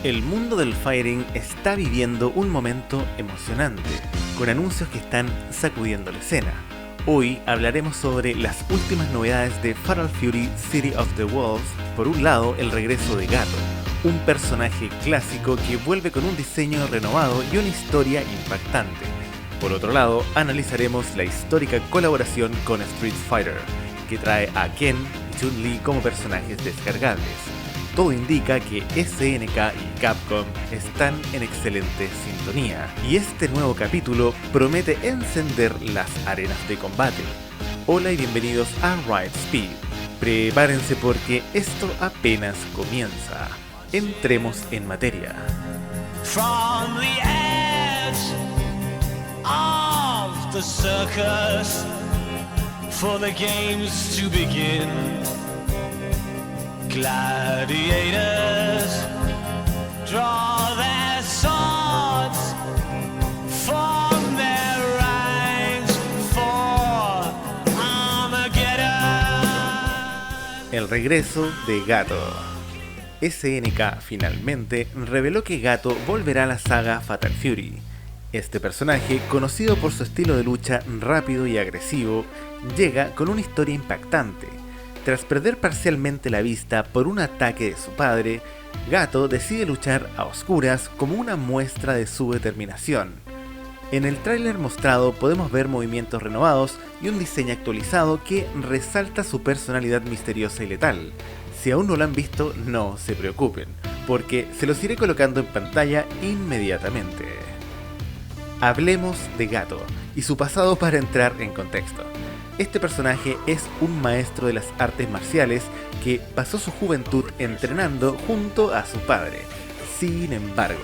El mundo del fighting está viviendo un momento emocionante, con anuncios que están sacudiendo la escena. Hoy hablaremos sobre las últimas novedades de Fatal Fury City of the Wolves. Por un lado, el regreso de Gato, un personaje clásico que vuelve con un diseño renovado y una historia impactante. Por otro lado, analizaremos la histórica colaboración con Street Fighter, que trae a Ken y Chun-Li como personajes descargables. Todo indica que SNK y Capcom están en excelente sintonía, y este nuevo capítulo promete encender las arenas de combate. Hola y bienvenidos a Ride Speed. Prepárense porque esto apenas comienza. Entremos en materia. From the edge of the circus for the games to begin. Gladiators draw their swords from their ranks for Armageddon. El regreso de Gato. SNK finalmente reveló que Gato volverá a la saga Fatal Fury. Este personaje, conocido por su estilo de lucha rápido y agresivo, llega con una historia impactante. Tras perder parcialmente la vista por un ataque de su padre, Gato decide luchar a oscuras como una muestra de su determinación. En el tráiler mostrado podemos ver movimientos renovados y un diseño actualizado que resalta su personalidad misteriosa y letal. Si aún no lo han visto, no se preocupen, porque se los iré colocando en pantalla inmediatamente. Hablemos de Gato y su pasado para entrar en contexto. Este personaje es un maestro de las artes marciales que pasó su juventud entrenando junto a su padre. Sin embargo,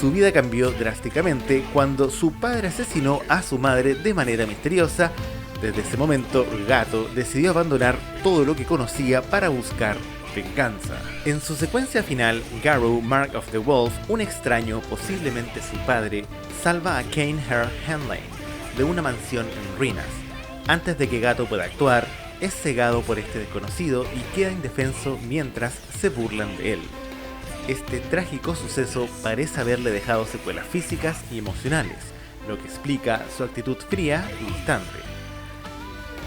su vida cambió drásticamente cuando su padre asesinó a su madre de manera misteriosa. Desde ese momento, Gato decidió abandonar todo lo que conocía para buscar venganza. En su secuencia final, Garou, Mark of the Wolf, un extraño, posiblemente su padre, salva a Kane Her Hanley de una mansión en ruinas. Antes de que Gato pueda actuar, es cegado por este desconocido y queda indefenso mientras se burlan de él. Este trágico suceso parece haberle dejado secuelas físicas y emocionales, lo que explica su actitud fría y distante.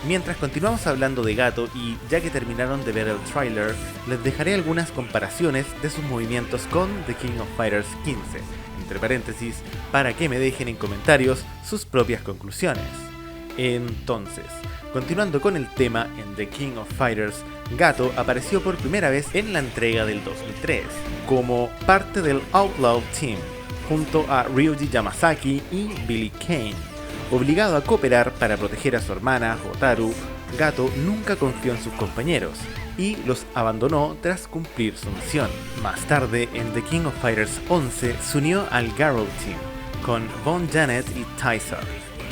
Mientras continuamos hablando de Gato y ya que terminaron de ver el tráiler, les dejaré algunas comparaciones de sus movimientos con The King of Fighters 15, entre paréntesis, para que me dejen en comentarios sus propias conclusiones. Entonces, continuando con el tema, en The King of Fighters, Gato apareció por primera vez en la entrega del 2003, como parte del Outlaw Team, junto a Ryuji Yamazaki y Billy Kane. Obligado a cooperar para proteger a su hermana, Hotaru, Gato nunca confió en sus compañeros y los abandonó tras cumplir su misión. Más tarde, en The King of Fighters 11, se unió al Garou Team, con Von Janet y Tyser,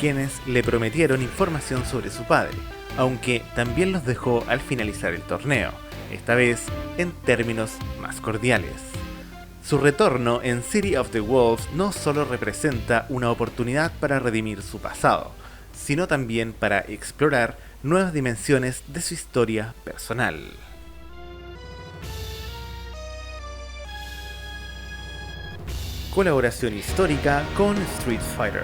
quienes le prometieron información sobre su padre, aunque también los dejó al finalizar el torneo, esta vez en términos más cordiales. Su retorno en City of the Wolves no solo representa una oportunidad para redimir su pasado, sino también para explorar nuevas dimensiones de su historia personal. Colaboración histórica con Street Fighter.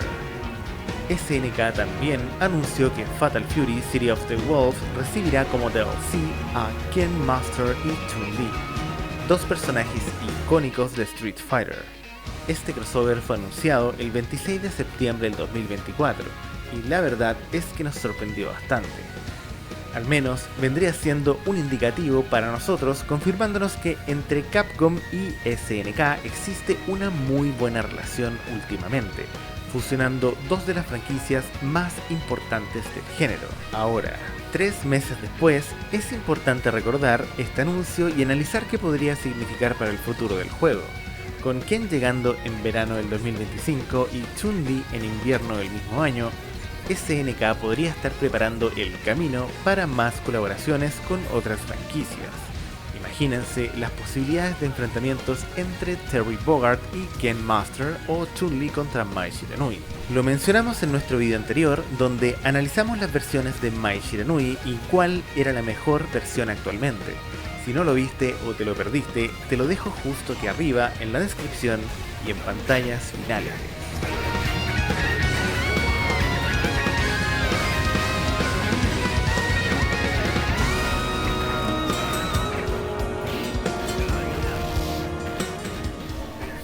SNK también anunció que Fatal Fury City of the Wolves recibirá como DLC a Ken Master y Chun-Li, dos personajes icónicos de Street Fighter. Este crossover fue anunciado el 26 de septiembre del 2024 y la verdad es que nos sorprendió bastante. Al menos vendría siendo un indicativo para nosotros, confirmándonos que entre Capcom y SNK existe una muy buena relación últimamente, fusionando dos de las franquicias más importantes del género. Ahora, 3 meses después, es importante recordar este anuncio y analizar qué podría significar para el futuro del juego. Con Ken llegando en verano del 2025 y Chun-Li en invierno del mismo año, SNK podría estar preparando el camino para más colaboraciones con otras franquicias. Imagínense las posibilidades de enfrentamientos entre Terry Bogard y Ken Master o Chun-Li contra Mai Shiranui. Lo mencionamos en nuestro video anterior, donde analizamos las versiones de Mai Shiranui y cuál era la mejor versión actualmente. Si no lo viste o te lo perdiste, te lo dejo justo aquí arriba en la descripción y en pantallas finales.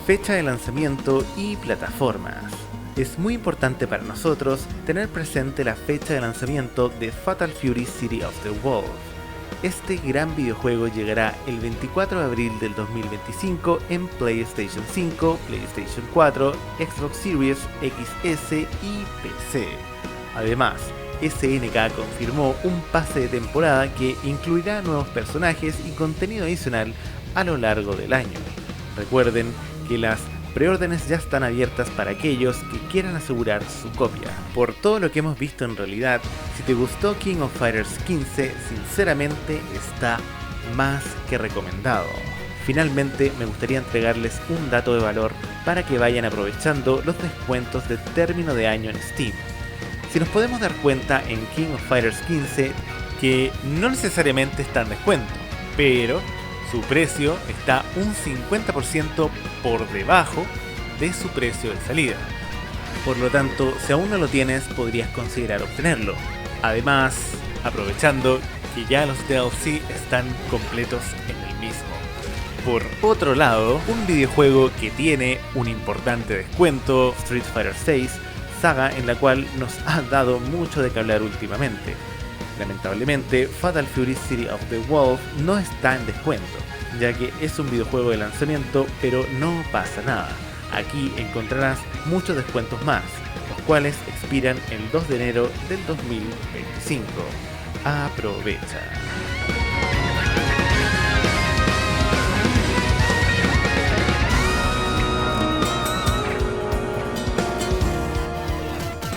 Fecha de lanzamiento y plataformas. Es muy importante para nosotros tener presente la fecha de lanzamiento de Fatal Fury City of the Wolves. Este gran videojuego llegará el 24 de abril del 2025 en PlayStation 5, PlayStation 4, Xbox Series, XS y PC. Además, SNK confirmó un pase de temporada que incluirá nuevos personajes y contenido adicional a lo largo del año. Recuerden que las preórdenes ya están abiertas para aquellos que quieran asegurar su copia. Por todo lo que hemos visto en realidad, si te gustó King of Fighters 15, sinceramente está más que recomendado. Finalmente, me gustaría entregarles un dato de valor para que vayan aprovechando los descuentos de término de año en Steam. Si nos podemos dar cuenta en King of Fighters 15 que no necesariamente está en descuento, pero su precio está un 50% por debajo de su precio de salida. Por lo tanto, si aún no lo tienes, podrías considerar obtenerlo. Además, aprovechando que ya los DLC están completos en el mismo. Por otro lado, un videojuego que tiene un importante descuento, Street Fighter VI, saga en la cual nos ha dado mucho de qué hablar últimamente. Lamentablemente, Fatal Fury City of the Wolves no está en descuento, ya que es un videojuego de lanzamiento, pero no pasa nada. Aquí encontrarás muchos descuentos más, los cuales expiran el 2 de enero del 2025. Aprovecha.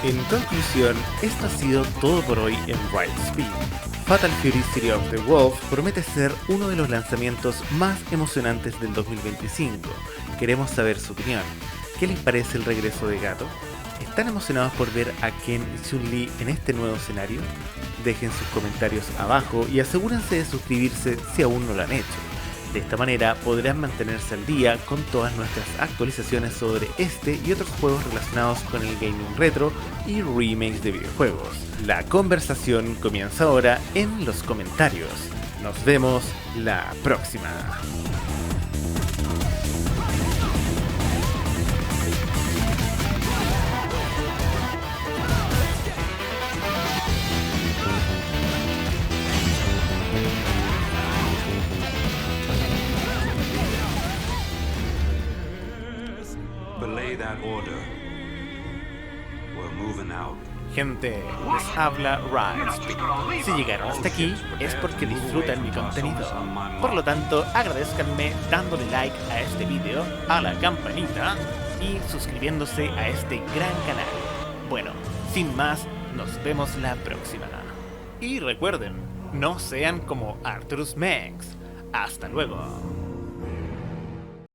En conclusión, esto ha sido todo por hoy en Right Speed. Fatal Fury City of the Wolves promete ser uno de los lanzamientos más emocionantes del 2025. Queremos saber su opinión. ¿Qué les parece el regreso de Gato? ¿Están emocionados por ver a Ken y Chun-Li en este nuevo escenario? Dejen sus comentarios abajo y asegúrense de suscribirse si aún no lo han hecho. De esta manera podrán mantenerse al día con todas nuestras actualizaciones sobre este y otros juegos relacionados con el gaming retro y remakes de videojuegos. La conversación comienza ahora en los comentarios. Nos vemos la próxima. Belay that order. We're moving out. Gente, les habla Ryan. Si llegaron hasta aquí es porque disfrutan mi contenido. Por lo tanto, agradezcanme dándole like a este video, a la campanita y suscribiéndose a este gran canal. Bueno, sin más, nos vemos la próxima. Y recuerden, no sean como Arturus Mengs. Hasta luego.